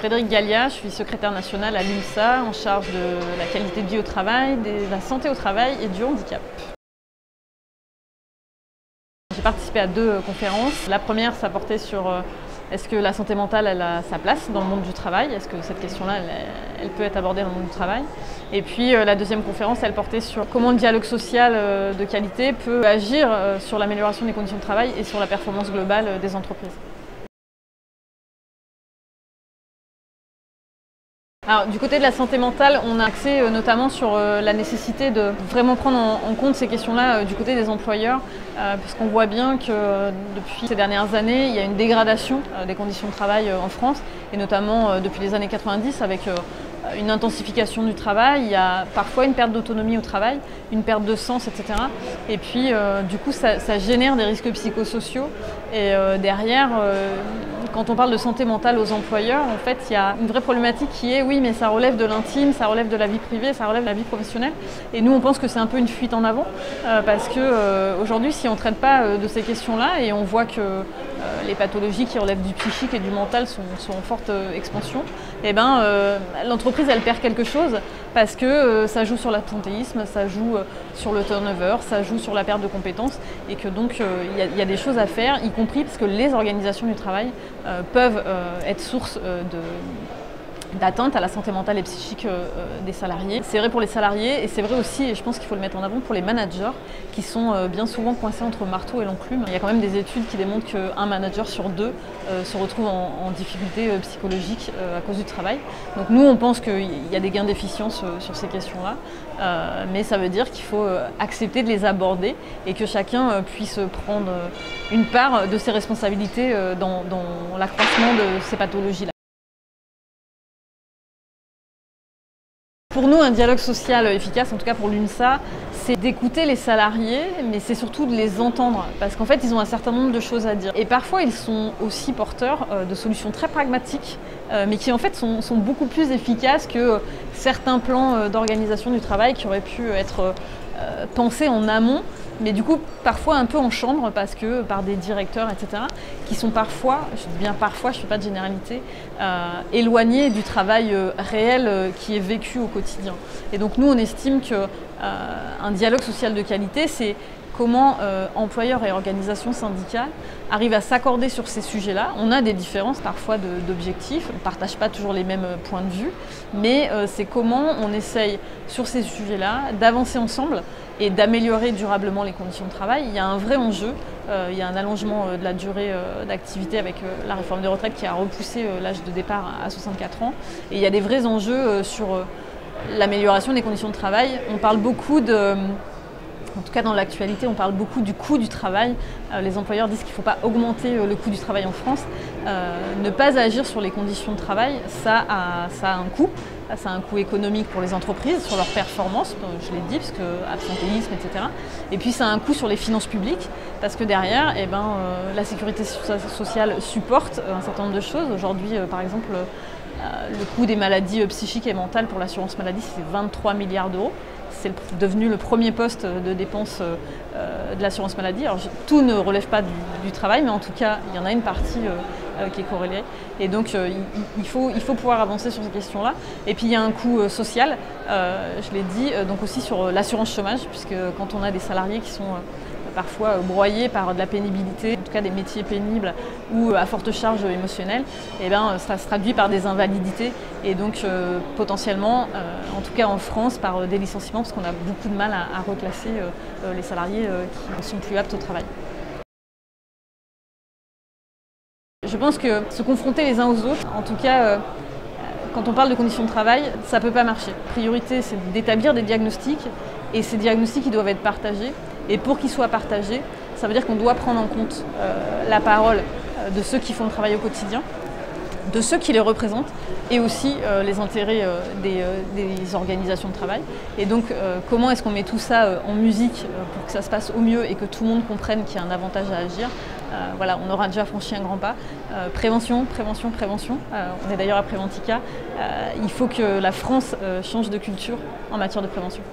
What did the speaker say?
Frédéric Gallia, je suis secrétaire nationale à l'UNSA en charge de la qualité de vie au travail, de la santé au travail et du handicap. J'ai participé à 2 conférences. La première, ça portait sur est-ce que la santé mentale elle a sa place dans le monde du travail? Est-ce que cette question-là, elle peut être abordée dans le monde du travail? Et puis la deuxième conférence, elle portait sur comment le dialogue social de qualité peut agir sur l'amélioration des conditions de travail et sur la performance globale des entreprises. Alors, du côté de la santé mentale, on a axé notamment sur la nécessité de vraiment prendre en compte ces questions-là du côté des employeurs, parce qu'on voit bien que depuis ces dernières années, il y a une dégradation des conditions de travail en France, et notamment depuis les années 90 avec une intensification du travail, il y a parfois une perte d'autonomie au travail, une perte de sens, etc. Et puis du coup ça génère des risques psychosociaux et derrière, quand on parle de santé mentale aux employeurs, en fait il y a une vraie problématique qui est oui mais ça relève de l'intime, ça relève de la vie privée, ça relève de la vie professionnelle et nous on pense que c'est un peu une fuite en avant parce que aujourd'hui si on ne traite pas de ces questions-là et on voit que les pathologies qui relèvent du psychique et du mental sont en forte expansion, et ben l'entreprise elle perd quelque chose parce que ça joue sur l'absentéisme, ça joue sur le turnover, ça joue sur la perte de compétences et que donc il y a des choses à faire, y compris parce que les organisations du travail peuvent être source d'atteinte à la santé mentale et psychique des salariés. C'est vrai pour les salariés et c'est vrai aussi, et je pense qu'il faut le mettre en avant, pour les managers qui sont bien souvent coincés entre le marteau et l'enclume. Il y a quand même des études qui démontrent qu'un manager sur 2 se retrouve en difficulté psychologique à cause du travail. Donc nous, on pense qu'il y a des gains d'efficience sur ces questions-là, mais ça veut dire qu'il faut accepter de les aborder et que chacun puisse prendre une part de ses responsabilités dans l'accroissement de ces pathologies-là. Pour nous, un dialogue social efficace, en tout cas pour l'UNSA, c'est d'écouter les salariés, mais c'est surtout de les entendre, parce qu'en fait, ils ont un certain nombre de choses à dire. Et parfois, ils sont aussi porteurs de solutions très pragmatiques, mais qui en fait sont beaucoup plus efficaces que certains plans d'organisation du travail qui auraient pu être pensés en amont, mais du coup parfois un peu en chambre parce que par des directeurs, etc., qui sont parfois, je dis bien parfois, je ne fais pas de généralité, éloignés du travail réel qui est vécu au quotidien. Et donc nous on estime qu'un dialogue social de qualité, c'est comment employeurs et organisations syndicales arrivent à s'accorder sur ces sujets-là. On a des différences parfois d'objectifs, on ne partage pas toujours les mêmes points de vue, mais c'est comment on essaye sur ces sujets-là d'avancer ensemble et d'améliorer durablement les conditions de travail. Il y a un vrai enjeu, il y a un allongement de la durée d'activité avec la réforme des retraites qui a repoussé l'âge de départ à 64 ans. Et il y a des vrais enjeux sur l'amélioration des conditions de travail. On parle beaucoup en tout cas dans l'actualité, on parle beaucoup du coût du travail. Les employeurs disent qu'il ne faut pas augmenter le coût du travail en France. Ne pas agir sur les conditions de travail, ça a un coût. Ça a un coût économique pour les entreprises, sur leur performance, je l'ai dit, parce que absentéisme, etc. Et puis ça a un coût sur les finances publiques, parce que derrière, la sécurité sociale supporte un certain nombre de choses. Aujourd'hui, par exemple, le coût des maladies psychiques et mentales pour l'assurance maladie, c'est 23 milliards d'euros. C'est devenu le premier poste de dépenses de l'assurance maladie. Alors, tout ne relève pas du travail, mais en tout cas, il y en a une partie qui est corrélée. Et donc, il faut pouvoir avancer sur ces questions-là. Et puis, il y a un coût social, je l'ai dit, donc aussi sur l'assurance chômage, puisque quand on a des salariés qui sont parfois broyés par de la pénibilité, en tout cas des métiers pénibles ou à forte charge émotionnelle, et ça se traduit par des invalidités et donc potentiellement, en tout cas en France, par des licenciements parce qu'on a beaucoup de mal à reclasser les salariés qui ne sont plus aptes au travail. Je pense que se confronter les uns aux autres, en tout cas quand on parle de conditions de travail, ça ne peut pas marcher. La priorité, c'est d'établir des diagnostics et ces diagnostics ils doivent être partagés. Et pour qu'ils soient partagés, ça veut dire qu'on doit prendre en compte la parole de ceux qui font le travail au quotidien, de ceux qui les représentent et aussi les intérêts des organisations de travail. Et donc comment est-ce qu'on met tout ça en musique pour que ça se passe au mieux et que tout le monde comprenne qu'il y a un avantage à agir. Voilà, on aura déjà franchi un grand pas. Prévention, prévention, prévention. On est d'ailleurs à Préventica. Il faut que la France change de culture en matière de prévention.